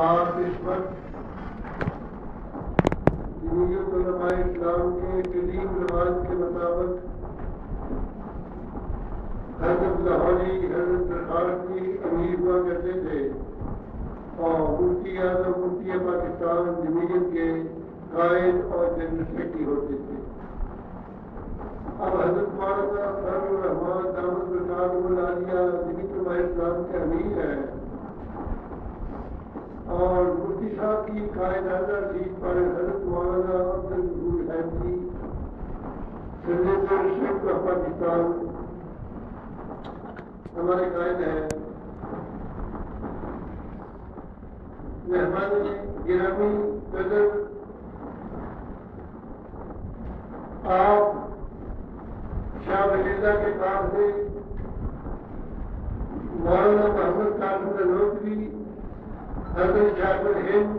آپ اس وقت جمہوریت علماء اسلام کے قدیم رواج کے مطابق حضرت لاہوری حضرت درخواست کی امیر ہوا کرتے تھے اور مفتی اعظم مفتی پاکستان جمہوریت کے قائد اور جنرل سیکرٹری ہوتے تھے. اب حضرت مولانا فضل الرحمان دامت برکاتہ العالیہ جمہوریت علماء اسلام کے امیر ہیں اور مفتی صاحب کی قائدانہ سیٹ پر حضرت مولانا عبدالغفور حیدری سینیٹر شیخ آف پاکستان ہمارے قائد ہیں. مہمان گرامی قدر، آپ شاہ ولی اللہ کے کام سے مولانا محمد قاسم نانوتوی، حضرت شاہ الہند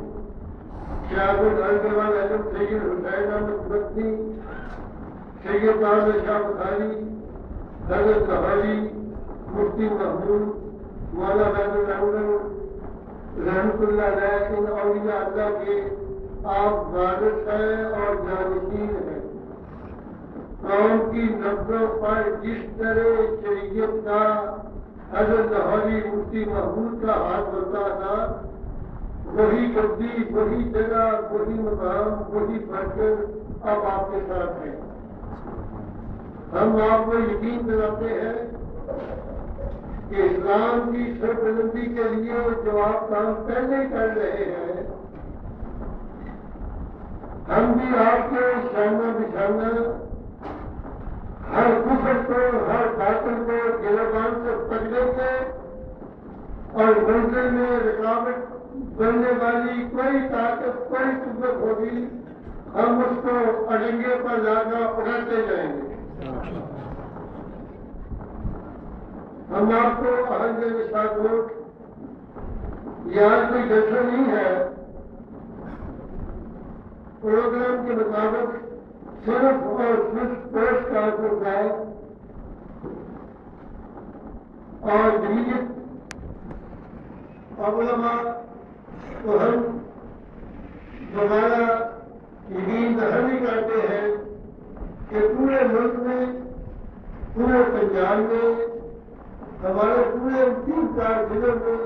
شاہ الارغوان اعظم سید حسین احمد مدنی، سید احمد شاہ بخاری، حضرت لاہوری مفتی محمود، مولانا رحمۃ اللہ علیہ، ان اولیاء اللہ کے آپ وارث ہیں اور جانشین ہیں. قوم کی نبضوں پر جس طرح شریعت کا حضرت لاہوری مفتی محمود کا ہاتھ ہوتا تھا، وہی گدی، وہی جگہ، وہی مقام، وہی برکت اب آپ کے ساتھ ہے. ہم آپ کو یقین دلاتے ہیں کہ اسلام کی سربلندی کے لیے جو آپ کام پہلے کر رہے ہیں، ہم بھی آپ کے شانہ بشانہ ہر کفر کو، ہر باطل کو گربان سے پکڑیں گے اور منزل میں رکاوٹ بننے والی کوئی طاقت، کوئی قوت ہوگی، ہم اس کو اڈنگے پر لا کر اڑاتے جائیں گے. ہم آپ کو اہل نشاط لوگ، یہاں کوئی جلسہ نہیں ہے، پروگرام کے مطابق صرف اور صرف پوسٹ کانفرنس ہے اور جمعیت اور علماء کو ہم دوبارہ یقین دہانی کرتے ہیں کہ پورے ملک میں، پورے پنجاب میں، ہمارے پورے 3-4 ضلعوں میں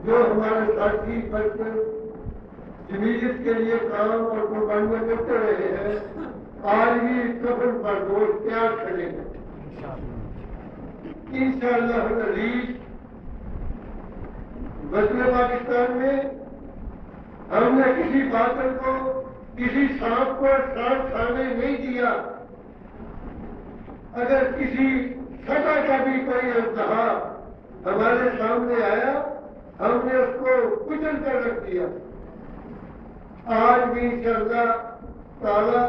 جو ہمارے ساتھی بچ کر جمہوریت کے لیے کام اور قربانیاں کرتے رہے ہیں، آج بھی کفن پر گوشت تیار کریں گے انشاءاللہ العزیز. وطن پاکستان میں ہم نے کسی باطل کو، کسی سانپ کو سانپ کھانے نہیں دیا. اگر کسی سطح کا بھی کوئی انتہا ہمارے سامنے آیا، ہم نے اس کو کچل کر رکھ دیا. آج بھی انشاءاللہ تعالی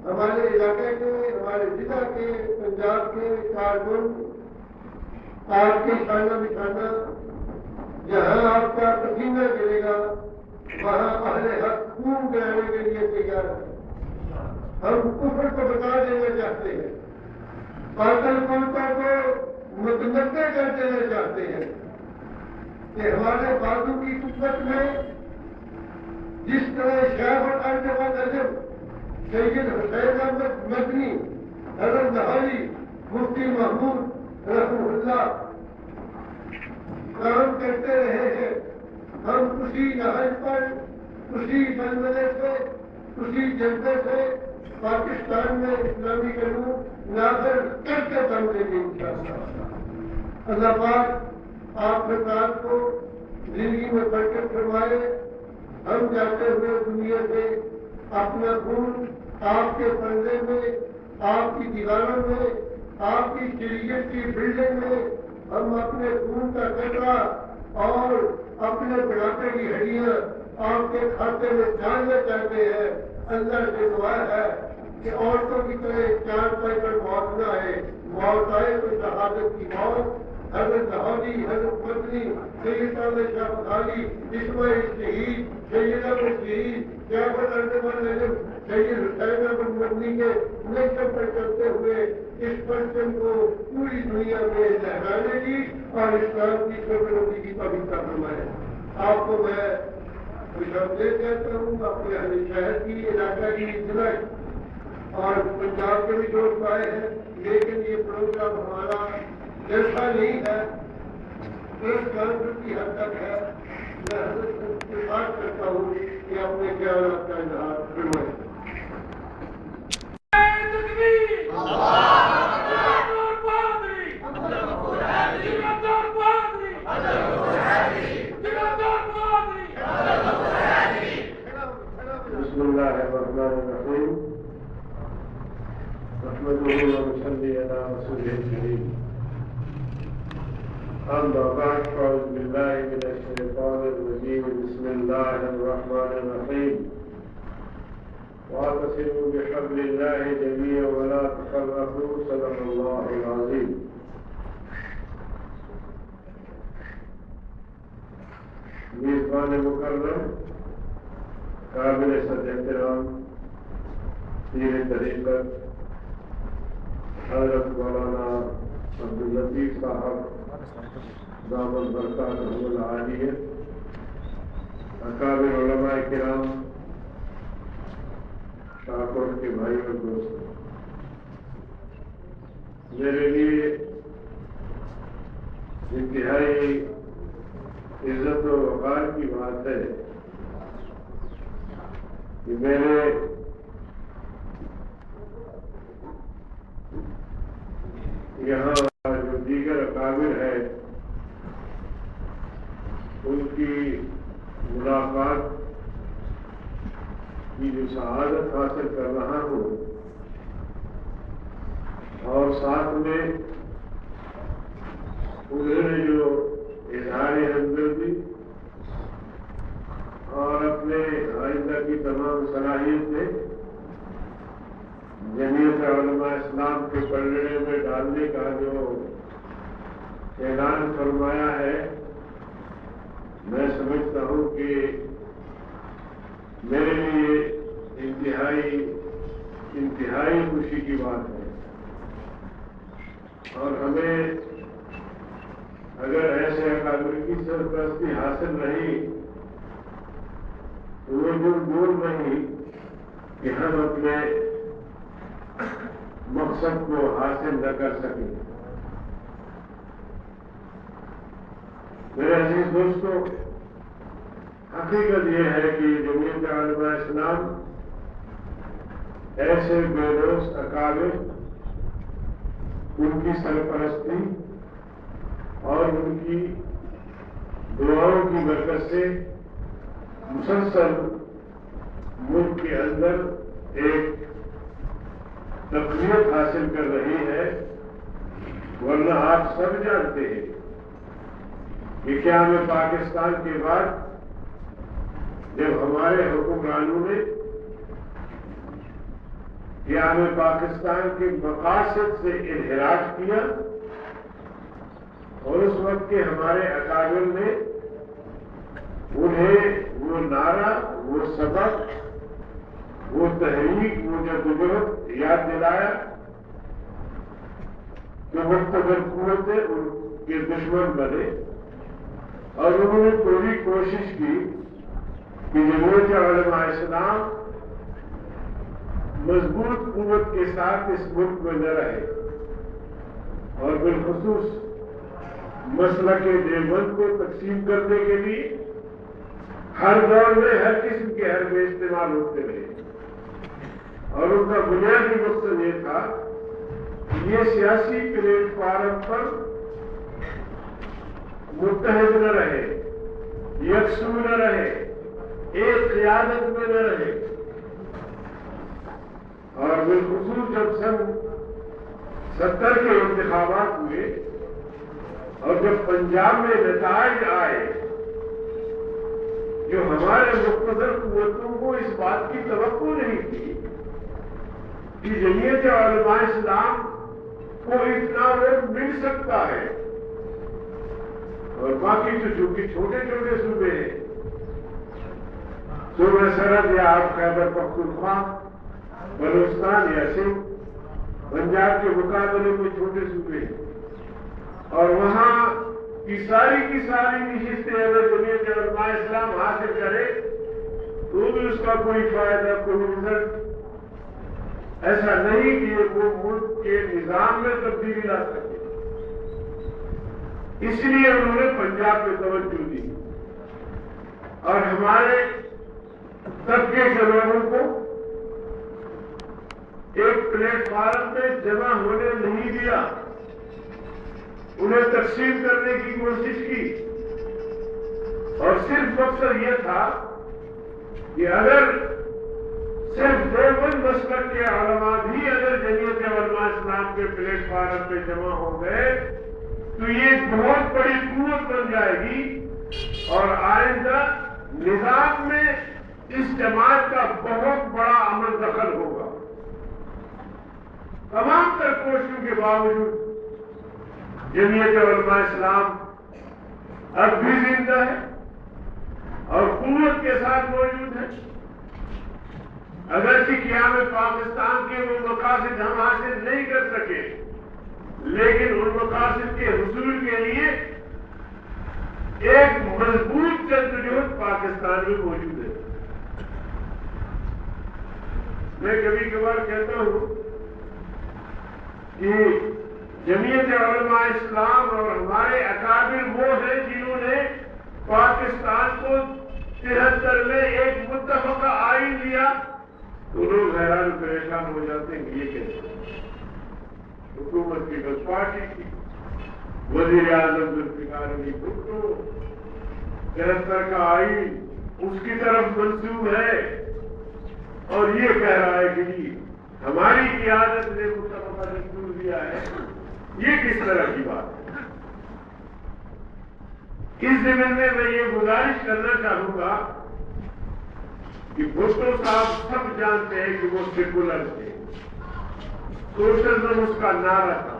ہمارے علاقے کے، ہمارے ضلع کے، پنجاب کے کارکن آپ کے شانہ بشانہ جہاں آپ کا پسینہ گرے گا وہاں اہل حق خون بہانے کے لیے تیار ہے. ہم کفر کو بتا دینا چاہتے ہیں، باطل قوتوں کو متنوع کر دینا چاہتے ہیں کہ ہمارے بازو کی قوت میں جس طرح شیخ الارغوان اعظم سید حسین احمد مدنی، حضرت لاہوری مفتی محمود رحمہ اللہ کام کرتے رہے ہیں، ہم اسی نہج پر، اسی بلبلے سے، اسی جذبے سے پاکستان میں اسلامی قانون نافذ کر کے دم دیں گے انشاءاللہ. اللہ پاک آپ حضرات کو زندگی میں برکت فرمائے. ہم جاتے ہوئے دنیا سے اپنا خون آپ کے پردے میں، آپ کی دیواروں میں، آپ کی شریعت کی بلڈنگ میں ہم اپنے خون کا قطرہ اور اپنے بڑھاپے کی ہڈیاں آپ کے کھاتے میں ڈالنا چاہتے ہیں. اللہ سے دعا ہے کہ عورتوں کی طرح چار پائی پر موت نہ آئے، موت آئے تو شہادت کی موت. حضرت لاہوری، حضرت مدنی العالمین سید احمد شاہ بخاری اسماعیل شہید سید احمد شہید جعفر اردبان نجم سید حسین احمد مدنی کے نقشے پر چلتے ہوئے اس پرچم کو پوری دنیا میں لہرانے کی اور اسلام کی سربلندی کی پابندہ فرمائے. آپ کو میں خوشامدید کہتا ہوں اپنے اہل شہر کی علاقہ کی ضلع اور پنجاب کے بھی دوست آئے ہیں، لیکن یہ پروگرام ہمارا جیسا نہیں ہے، اس کانفرنس کی حد تک ہے. میں حضرت سے بات کرتا ہوں کہ اپنے خیالات کا اظہار فرمائیں. بسم الله الرحمن الرحيم نحمده ونصلي على رسوله الكريم أما بعد فأعوذ بالله من الشيطان الرجيم بسم الله الرحمن الرحيم واعتصموا بحبل الله جميعا ولا تفرقوا صدق الله العظيم. میزبان مکرم قابل صد احترام پیر طریقت حضرت مولانا عبداللطیف صاحب دامت برکاتہ العالیہ، اکابر علماء کرام، شاہکوٹ کے بھائی اور دوست، میرے لیے انتہائی عزت و وقار کی بات ہے کہ میرے یہاں جو دیگر اکابر ہے ان کی ملاقات کی جو سعادت حاصل کر رہا ہوں، اور ساتھ میں انہوں نے جو اظہار ہمدردی اور اپنے آئندہ کی تمام صلاحیتیں جمعیت علماء اسلام کے پلڑے میں ڈالنے کا جو اعلان فرمایا ہے، میں سمجھتا ہوں کہ میرے لیے انتہائی خوشی کی بات ہے. اور ہمیں اگر ایسے اکابر کی سرپرستی حاصل رہی تو وہ دور نہیں کہ ہم اپنے مقصد کو حاصل نہ کر سکیں. میرے عزیز دوستوں، حقیقت یہ ہے کہ جمعیت علماء اسلام ایسے بے دوست اکابر، ان کی سرپرستی اور ان کی دعاؤں کی برکت سے مسلسل ملک کے اندر ایک تقویت حاصل کر رہی ہے. ورنہ آپ سب جانتے ہیں کہ قیام پاکستان کے بعد جب ہمارے حکمرانوں نے قیام پاکستان کے مقاصد سے انحراف کیا، اور اس وقت کے ہمارے اکابر نے انہیں وہ نعرہ، وہ سبق، وہ تحریک، وہ جدوجہد یاد دلایا کہ مقتدر قوتیں ان کے دشمن بنے، اور انہوں نے پوری کوشش کی کہ جمہوریت علماء اسلام مضبوط قوت کے ساتھ اس ملک میں نہ رہے، اور بالخصوص مسلک دیوبند کو تقسیم کرنے کے لیے ہر دور میں ہر قسم کے حربے استعمال ہوتے رہے. اور ان کا بنیادی مقصد یہ تھا کہ یہ سیاسی پلیٹ فارم پر متحد نہ رہے، یکسو نہ رہے، ایک قیادت میں نہ رہے. اور بالخصوص جب سن 70 کے انتخابات ہوئے اور جب پنجاب میں نتائج آئے، جو ہمارے مقتدر قوتوں کو اس بات کی توقع نہیں تھی کہ جمعیت علماء اسلام کو اتنا ووٹ مل سکتا ہے، اور باقی تو چونکہ چھوٹے چھوٹے صوبے ہیں، صوبہ سرحد یا آپ خیبر پختونخوا، بلوچستان یا سندھ، پنجاب کے مقابلے میں چھوٹے صوبے ہیں، اور وہاں کی ساری نشستیں اگر جمعیت علماء اسلام حاصل کرے تو بھی اس کا کوئی فائدہ، کوئی رزلٹ ایسا نہیں کہ وہ ملک کے نظام میں تبدیلی لا سکے۔ اس لیے انہوں نے پنجاب پہ توجہ دی اور ہمارے طبقے کے لوگوں کو ایک پلیٹ فارم میں جمع ہونے نہیں دیا، انہیں تقسیم کرنے کی کوشش کی، اور صرف مقصد یہ تھا کہ اگر صرف دیوبند مسلک کے علماء بھی اگر جمعیت علماء اسلام کے پلیٹ فارم پہ جمع ہو گئے تو یہ ایک بہت بڑی قوت بن جائے گی، اور آئندہ نظام میں اس جماعت کا بہت بڑا عمل دخل ہوگا۔ تمام تر کوششوں کے باوجود جمعیت علماء اسلام اب بھی زندہ ہے اور قوت کے ساتھ موجود ہے۔ اگرچہ قیام پاکستان کے وہ مقاصد ہم حاصل نہیں کر سکے، لیکن ان مقاصد کے حصول کے لیے ایک مضبوط جدوجہد پاکستان میں موجود ہے۔ میں کبھی کبھار کہتا ہوں کہ جمعیت علماء اسلام اور ہمارے اکابر وہ ہیں جنہوں نے پاکستان کو 73 میں ایک متفقہ آئین دیا، تو لوگ حیران پریشان ہو جاتے ہیں کہ یہ کیسے؟ حکومت کی بس پارٹی کی وزیر اعظم ذوالفقار علی بھٹو 73 کا آئین اس کی طرف منسوب ہے، اور یہ کہہ رہا ہے کہ جی ہماری قیادت نے متفقہ دستور دیا ہے۔ یہ کس طرح کی بات ہے؟ اس زمین میں یہ گزارش کرنا چاہوں گا کہ بھٹو صاحب سب جانتے ہیں کہ وہ سیکولر تھے، سوشلزم اس کا نعرہ تھا،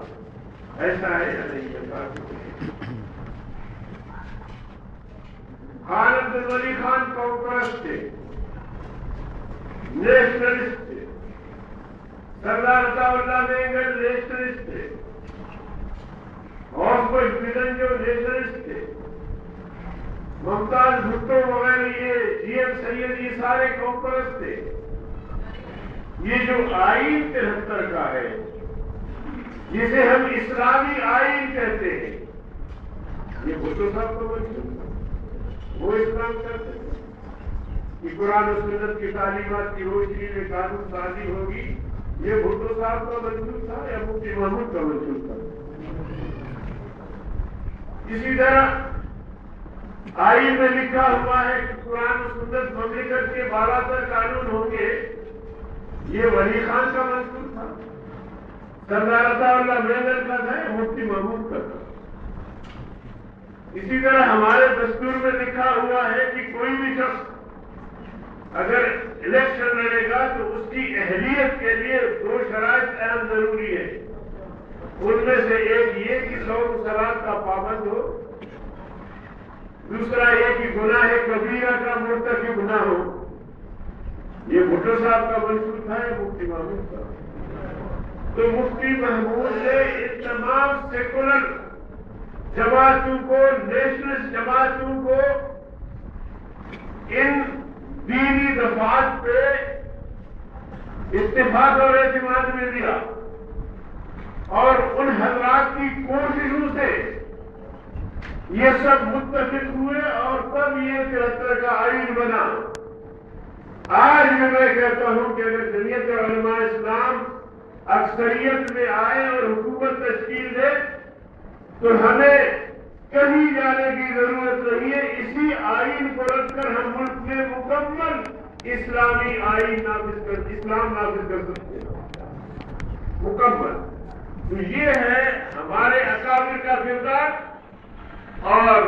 ایسا ہے یا نہیں بتا؟ خان عبدالولی خان کانگریس تھے، نیشنلسٹ تھے، سردار عطا اللہ مینگل نیشنلسٹ تھے، اور بدن جو نیشنلسٹ تھے، ممتاز بھٹو وغیرہ، یہ جی ایم سید، یہ سارے کانگریس تھے۔ یہ جو آئین 73 کا ہے جسے ہم اسلامی آئین کہتے ہیں، یہ بھٹو صاحب کو منظور، وہ اسلام کرتے ہیں کہ قرآن و سنت کی تعلیمات کی روشنی میں قانون سازی ہوگی، یہ بھٹو صاحب کا منظور تھا یا مفتی محمود کا منظور تھا؟ اسی طرح آئین میں لکھا ہوا ہے کہ قرآن و سنت مملکت کے بالاتر قانون ہوں گے، یہ ولی خان کا منظور تھا، سردار عطا اللہ مینگل کا تھا یا مفتی محمود کا تھا؟ اسی طرح ہمارے دستور میں لکھا ہوا ہے کہ کوئی بھی شخص اگر الیکشن لڑے گا تو اس کی اہلیت کے لیے 2 شرائط اہم ضروری ہے، ان میں سے ایک یہ کہ 100 صلات کا پابند ہو، دوسرا یہ کہ گناہ کبیرہ کا مرتکب نہ ہو۔ یہ بھٹو صاحب کا منصور تھا یا مفتی محمود کا؟ تو مفتی محمود نے ان تمام سیکولر جماعتوں کو، نیشنلسٹ جماعتوں کو ان دینی دفعات پہ اتفاق اور اعتماد میں دیا، اور ان حضرات کی کوششوں سے یہ سب متفق ہوئے اور تب یہ 73 کا آئین بنا۔ آج بھی میں کہتا ہوں کہ اگر جمعیت علماء اسلام اکثریت میں آئے اور حکومت تشکیل دے تو ہمیں کہیں جانے کی ضرورت نہیں ہے، اسی آئین کو رکھ کر ہم ملک میں مکمل اسلامی آئین اسلام نافذ کر سکتے ہیں، مکمل۔ تو یہ ہے ہمارے اکابر کا کردار، اور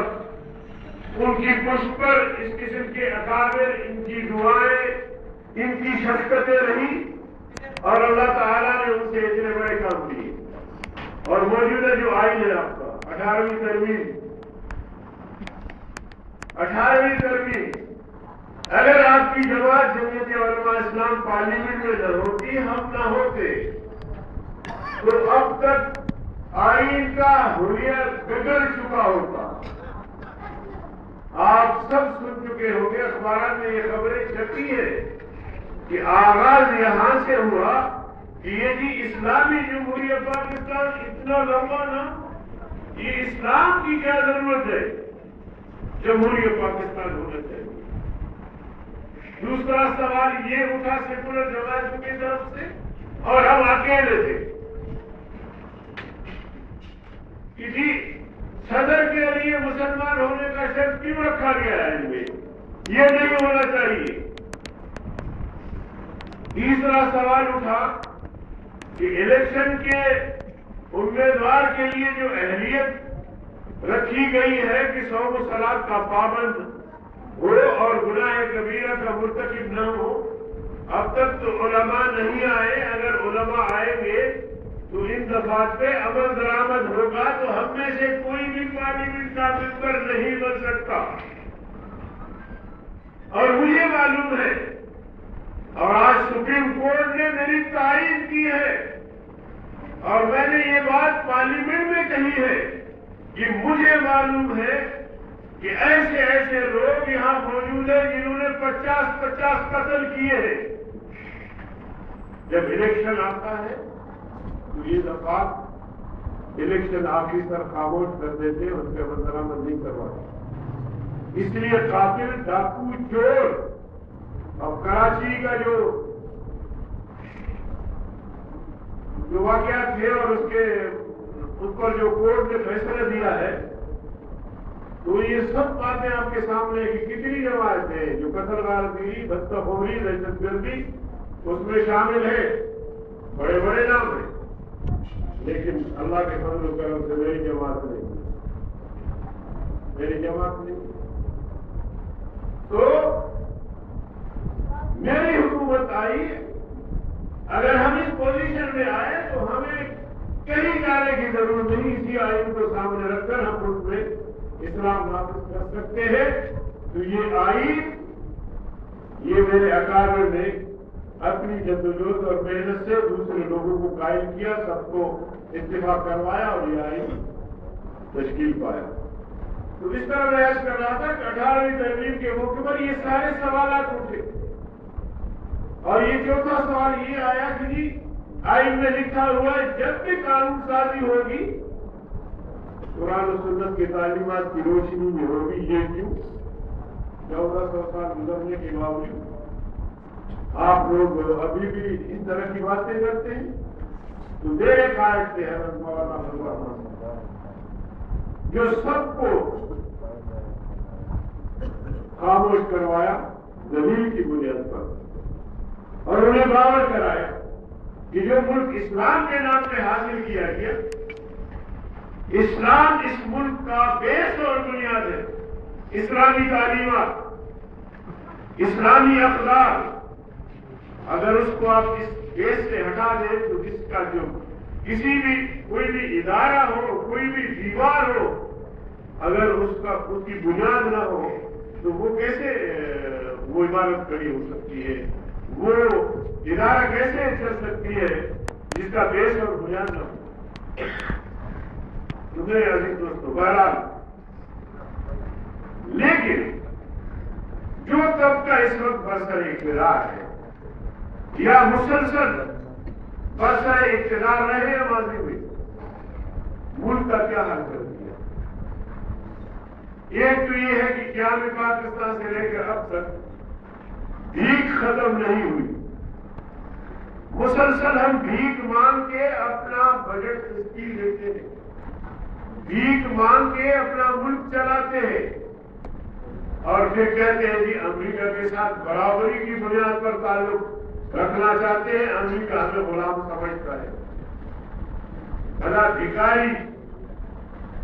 ان کی پشت پر اس قسم کے اکابر، ان کی دعائیں، ان کی شفقتیں رہی، اور اللہ تعالیٰ نے ان سے اتنے بڑے کام کیے۔ اور موجودہ جو آئین ہے آپ کا 18ویں ترمیم، 18ویں ترمیم اگر آپ کی جماعت جمعیت علماء اسلام پارلیمنٹ میں نہ ہوتی، ہم نہ ہوتے، تو اب تک آئین کا حلیہ بگڑ چکا ہوتا۔ آپ سب سن چکے ہوں گے، اخبارات میں یہ خبریں چھپی ہے کہ آغاز یہاں سے ہوا کہ یہ جی اسلامی جمہوریہ پاکستان اتنا لمبا نام، یہ اسلام کی کیا ضرورت ہے، جمہوریہ پاکستان ہونا چاہیے۔ دوسرا سوال یہ اٹھا سیکولر جماعتوں کی طرف سے اور ہم اکیلے تھے کہ جی صدر کے لیے مسلمان ہونے کا شرط کیوں رکھا گیا ہے ان میں، یہ نہیں ہونا چاہیے۔ تیسرا سوال اٹھا کہ الیکشن کے امیدوار کے لیے جو اہلیت رکھی گئی ہے کہ صوم و صلاۃ کا پابند ہو اور گناہ کبیرہ کا مرتکب نہ ہو، اب تک تو علماء نہیں آئے، اگر علماء آئیں گے تو ان دفعات پہ عمل درآمد ہوگا، تو ہم میں سے کوئی بھی پارلیمنٹ کا ممبر نہیں بن سکتا۔ اور مجھے معلوم ہے اور آج سپریم کورٹ نے میری تعین کی ہے اور میں نے یہ بات پارلیمنٹ میں کہی ہے کہ مجھے معلوم ہے کہ ایسے ایسے لوگ یہاں موجود ہیں جنہوں نے 50 قتل کیے ہیں۔ جب الیکشن آتا ہے تو یہ دفعات الیکشن آفیسر خاموش کر دیتے، اس پہ درآمد نہیں کرواتے۔ اس لیے قاتل، ڈاکو، چور، اب کراچی کا جو واقعات تھے اور اس پر جو کورٹ نے فیصلہ دیا ہے، تو یہ سب باتیں آپ کے سامنے کہ کتنی جماعتیں جو قتل غارتگری، بھتخوری، دہشت گردی اس میں شامل ہے، بڑے بڑے نام ہیں، لیکن اللہ کے فضل و کرم سے میری جماعت نہیں، میری جماعت نہیں۔ تو میری حکومت آئی، اگر ہم اس پوزیشن میں آئے تو ہمیں کہیں جانے کی ضرورت نہیں، اسی آئین کو سامنے رکھ کر ہم ملک میں اسلام نافذ کر سکتے ہیں۔ تو یہ آئین، یہ میرے اکابر نے اپنی جدوجہد اور محنت سے دوسرے لوگوں کو قائل کیا، سب کو اتفاق کروایا اور یہ آئین تشکیل پایا۔ تو اس طرح میں عرض کر رہا تھا کہ 18ویں ترمیم کے موقع پر یہ سارے سوالات اٹھے اور یہ چوتھا سوال یہ آیا کہ جی آئین میں لکھا ہوا ہے جب بھی قانون سازی ہوگی قرآن و سنت کی تعلیمات کی روشنی میں ہوگی، یہ کیوں 1400 سال گزرنے کے باوجود آپ لوگ ابھی بھی اس طرح کی باتیں کرتے ہیں؟ تو میرے قائد سے حضرت مولانا فضل جو سب کو خاموش کروایا دلیل کی بنیاد پر، اور انہیں باور کرایا کہ جو ملک اسلام کے نام پہ حاصل کیا گیا، اسلام اس ملک کا بیس اور بنیاد ہے، اسلامی تعلیمات، اسلامی اخلاق، اگر اس کو آپ اس بیس سے ہٹا دیں تو اس کا جو کسی بھی کوئی بھی ادارہ ہو، کوئی بھی دیوار ہو، اگر اس کی بنیاد نہ ہو تو وہ کیسے وہ عمارت کھڑی ہو سکتی ہے، وہ ادارہ کیسے چل سکتی ہے جس کا بیس اور بنیاد نہ ہو۔ میرے عزیز دوستو، بہرحال لیکن جو طبقہ اس وقت برسر اقتدار ہے یا مسلسل برسر اقتدار رہے ماضی میں، ملک کا کیا حل کر دیا؟ ایک تو یہ ہے کہ قیام پاکستان سے لے کر اب تک بھیک ختم نہیں ہوئی، مسلسل ہم بھیک مانگ کے اپنا بجٹ تشکیل دیتے ہیں، بھیک مانگ کے اپنا ملک چلاتے ہیں اور پھر کہتے ہیں جی امریکہ کے ساتھ برابری کی بنیاد پر تعلق رکھنا چاہتے ہیں، امریکہ ہمیں غلام سمجھتا ہے۔ بھلا بھکاری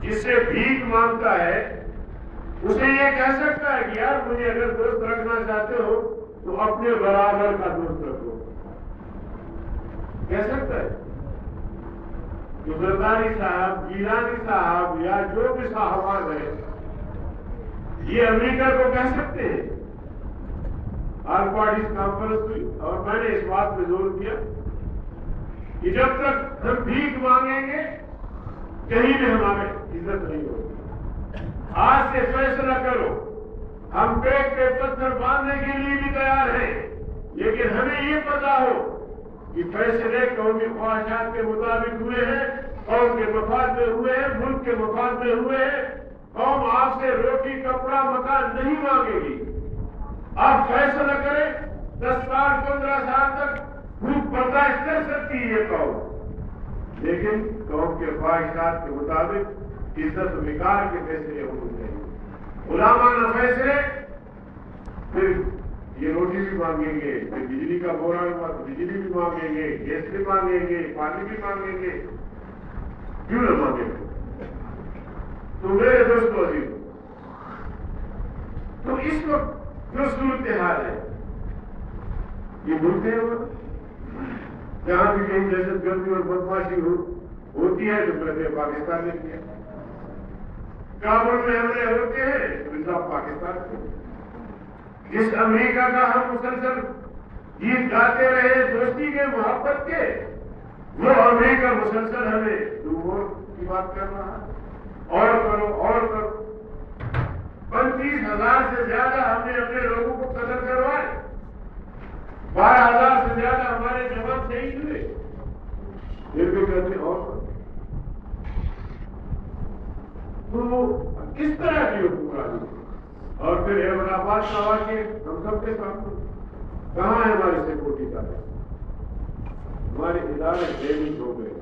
جس سے بھیک مانگتا ہے اسے یہ کہہ سکتا ہے کہ یار مجھے اگر دوست رکھنا چاہتے ہو تو اپنے برابر کا دوست رکھو، کہہ سکتا ہے؟ جو زرداری صاحب، گیلانی صاحب یا جو بھی صاحبان ہیں، یہ امریکہ کو کہہ سکتے ہیں؟ آل پارٹیز کانفرنس ہوئی اور میں نے اس بات پہ زور دیا کہ جب تک ہم بھیک مانگیں گے کہیں بھی ہمارے عزت نہیں ہوگی. آج سے فیصلہ کرو, ہم پیٹ پہ پتھر باندھنے کے لیے بھی تیار ہیں, لیکن ہمیں یہ پتا ہو کہ فیصلے قومی خواہشات کے مطابق ہوئے ہیں, قوم کے مفاد میں ہوئے ہیں, ملک کے مفاد میں ہوئے ہیں. قوم آپ سے روٹی کپڑا مکان نہیں مانگے گی. آپ فیصلہ کریں, 10 سال 15 سال تک بھوک برداشت کر سکتی ہے یہ قوم, لیکن قوم کے خواہشات کے مطابق عزت و وقار کے فیصلے ہونے چاہیے. غلامانہ فیصلے, پھر یہ روٹی بھی مانگیں گے, پھر بجلی کا بورا ہوا تو بجلی بھی مانگیں گے, گیس بھی مانگیں گے, پانی بھی مانگیں گے, کیوں نہ مانگیں گے؟ تو میرے دوستوں عزیز, تو اس وقت جو صورتحال ہے یہ ملک ہے جہاں بھی کہیں دہشت گردی اور بدماشی ہوتی ہے تو کہتے ہیں پاکستان نے کیا, کابل میں حملے ہوتے ہیں تو انصاف پاکستان کے. جس امریکہ کا ہم مسلسل گیت گاتے رہے دوستی کے محبت کے, وہ امریکہ مسلسل ہمیں ڈوبور کی بات کر رہا ہے, اور کرو اور کرو. 35,000 سے زیادہ ہم نے اپنے لوگوں کو قتل کروائے, 12,000 سے زیادہ ہمارے جوان شہید ہوئے, پھر بھی کہتے اور کرو. تو کس طرح کی حکمرانی؟ اور پھر احمد آباد کا واقعہ ہم سب کے سامنے, کہاں ہے ہماری سیکورٹی ادارے؟ ہمارے ادارے ڈیمیج ہو گئے,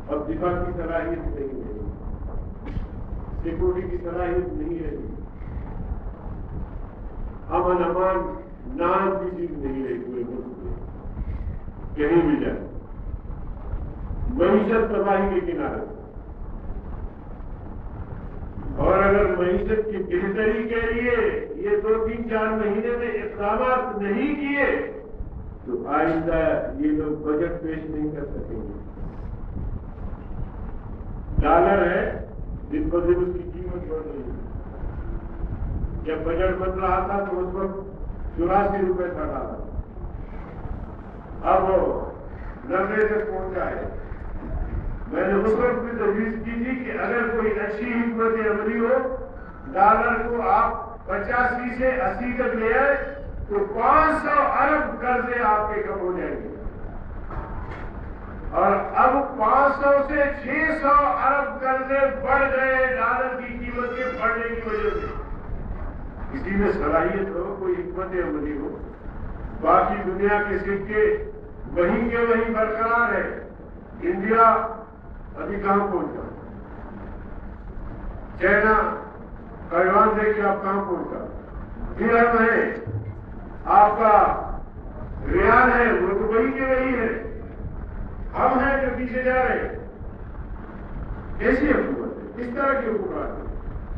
اب دفاع کی صلاحیت نہیں رہی, سیکورٹی کی صلاحیت نہیں رہی, امن امان نام کی چیز نہیں رہی پورے ملک میں, کہیں بھی جائے معیشت تباہی کے کنارے. اور اگر معیشت کی بہتری کے لیے یہ 2-3-4 مہینے میں اقدامات نہیں کیے تو آئندہ یہ لوگ بجٹ پیش نہیں کر سکیں گے. ڈالر ہے, دن ب دن اس کی قیمت بڑھ رہی ہے. جب بجٹ بن رہا تھا تو اس وقت 84 روپے تھا ڈالر, اب 90 تک پہنچا ہے. میں نے اس وقت بھی تجویز کی تھی کہ اگر کوئی اچھی حکمت عملی ہو, ڈالر کو آپ 85 سے 80 تک لے آئے تو 500 ارب قرضے آپ کے کم ہو جائیں گے. اور اب 500 سے 600 ارب قرضے بڑھ گئے ڈالر کی قیمت کے بڑھنے کی وجہ سے. کسی میں صلاحیت ہو, کوئی حکمت عملی ہو, باقی دنیا کے سکے وہیں کے وہیں برقرار ہے. انڈیا ابھی کہاں پہنچا, چائنا تائیوان دیکھ کے آپ کہاں پہنچا, پھر ہم ہیں, آپ کا ریال ہے وہ تو وہی کے وہی ہے, ہم ہیں جو پیچھے جا رہے ہیں. کیسی حکومت ہے, کس طرح کی حکومت ہے,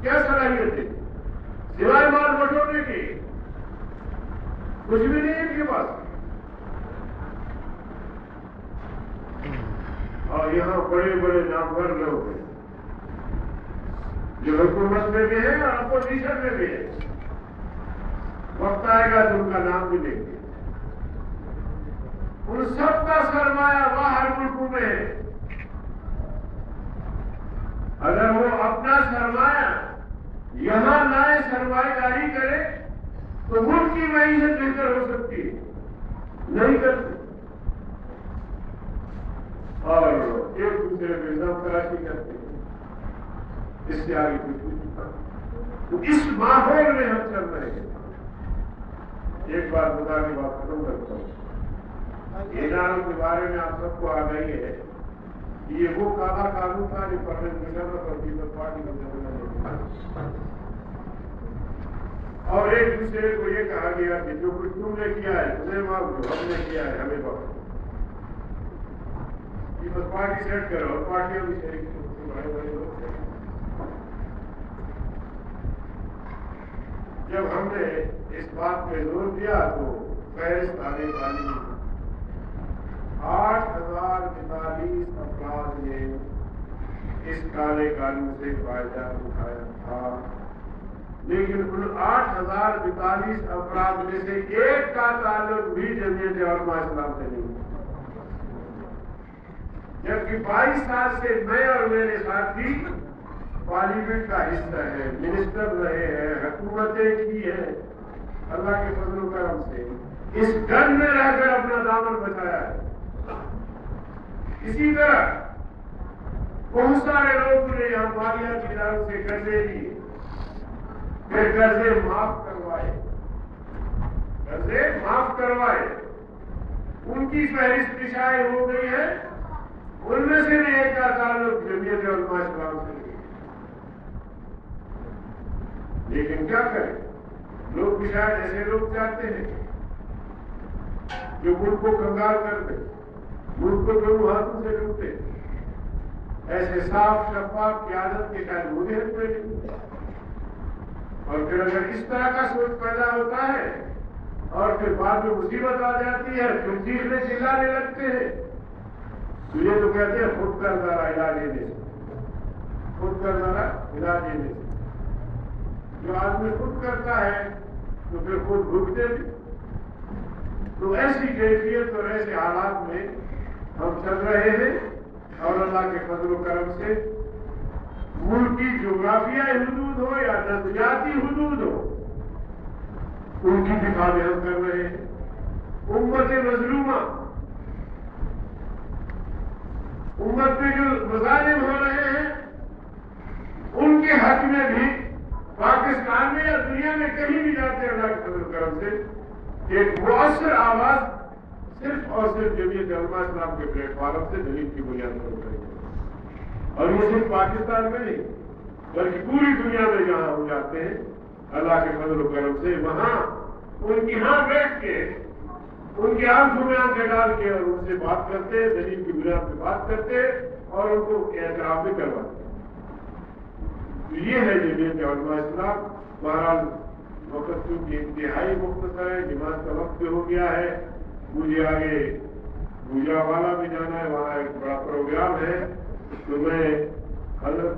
کیا صلاحیت ہے سوائے مال بٹورنے کی؟ کچھ بھی نہیں ہے ان کے پاس. اور یہاں بڑے بڑے نامور لوگ ہیں جو حکومت میں بھی ہیں اور اپوزیشن میں بھی ہیں. وقت آئے گا تو ان کا نام بھی لیں گے. ان سب کا سرمایہ باہر ملکوں میں ہے. اگر وہ اپنا سرمایہ یہاں لائے, سرمایہ کاری کرے تو ملک کی معیشت بہتر ہو سکتی ہے, نہیں کرتے. اور ایک دوسرے پہ نام تلاشی کرتے ہیں, اس سے آگے کچھ نہیں. تو اس ماحول میں ہم چل رہے ہیں. ایک بات بتا کے بات ختم کرتا ہوں. اداروں کے بارے میں آپ سب کو آگاہی ہے کہ یہ وہ کالا قانون تھا جو پرویز مشرف اور پیپلز پارٹی کو, اور ایک دوسرے کو یہ کہا گیا کہ جو کچھ تم نے کیا ہے تمہیں معاف, جو ہم نے کیا ہے ہمیں معاف. پیپلز پارٹی سیٹ کرو اور پارٹیوں بھی شریک. جب ہم نے اس بات پہ زور دیا تو فہرست آنے والی 8,042 افراد نے اس کالے قانون سے فائدہ اٹھایا تھا. لیکن ان 8,042 افراد میں سے ایک کا تعلق بھی جمعیت علماء اسلام سے نہیں، جبکہ 22 سال سے میں اور میرے ساتھی پارلیمنٹ کا حصہ ہے، منسٹر رہے ہیں، حکومتیں کی ہیں، اللہ کے فضل و کرم سے اس گھر میں رہ کر اپنا دامن بچایا ہے۔ اسی طرح بہت سارے لوگوں نے یہاں مالیہ کی طرف سے قرضے لیے، پھر قرضے معاف کروائے، ان کی فہرست شائع ہو گئی ہے، ان میں سے ایک کا تعلق جمعیت علماء اسلام سے نہیں۔ لیکن کیا کریں، لوگ بھی شاید ایسے لوگ چاہتے ہیں جو ملک کو کنگال کر دیں، ملک کو دونوں ہاتھوں سے لوٹے، ایسے صاف شفاف قیادت کے شاید مجھے ہوئے نہیں۔ اور پھر اگر اس طرح کا سوچ پیدا ہوتا ہے اور پھر بعد میں مصیبت آ جاتی ہے، پھر چیخنے چلانے لگتے ہیں، تو یہ تو کہتے ہیں خود کا ذرا علاج لینے سے، خود کا ذرا علاج لینے سے۔ جو آدمی خود کرتا ہے تو پھر خود بھگتے بھی۔ تو ایسی کیفیت اور ایسے حالات میں ہم چل رہے ہیں، اور اللہ کے فضل و کرم سے ملک کی جغرافیائی حدود ہو یا نظریاتی حدود ہو، ان کی دفاع میں ہم کر رہے ہیں۔ امت مظلومہ، امت میں جو مظالم ہو رہے ہیں ان کے حق میں بھی پاکستان میں یا دنیا میں کہیں بھی جاتے ہیں، اللہ کے فضل و کرم سے ایک مؤثر آواز صرف اور صرف جمعیت علماء اسلام کے پلیٹ فارم سے دلیل کی بنیاد پر اٹھائی ہے۔ اور یہ صرف پاکستان میں نہیں بلکہ پوری دنیا میں جہاں ہو جاتے ہیں، اللہ کے فضل و کرم سے وہاں ان کی ہاں بیٹھ کے ان کی آنکھوں میں آنکھیں ڈال کے اور ان سے بات کرتے، دلیل کی بنیاد پہ بات کرتے اور ان کو اعتراف بھی کرواتے۔ تو یہ ہے جمعیت علماء اسلام۔ بہرحال وقت چونکہ انتہائی مختصر ہے، نماز کا وقت بھی ہو گیا ہے، مجھے آگے گوجرا والا بھی جانا ہے، وہاں ایک بڑا پروگرام ہے، تو میں حضرت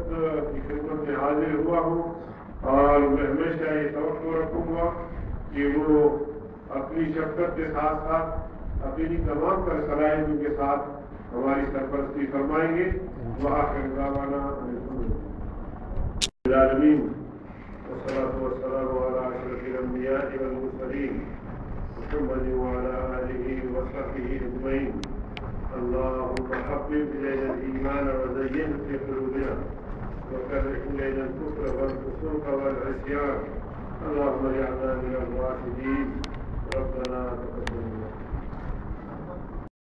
کی خدمت میں حاضر ہوا ہوں اور میں ہمیشہ یہ توقع رکھوں گا کہ وہ اپنی شفقت کے ساتھ ساتھ اپنی تمام تر صلاحیتوں کے ساتھ ہماری سرپرستی فرمائیں گے۔ وآخر دعوانا العالمین والصلاة والسلام على أشرف الأنبياء والمرسلين محمد وعلى آله وصحبه أجمعين۔ اللهم حبب إلينا الإيمان وزينه في قلوبنا وكره إلينا الكفر والفسوق والعصيان، اللهم اجعلنا من الراشدين، ربنا تقبل منا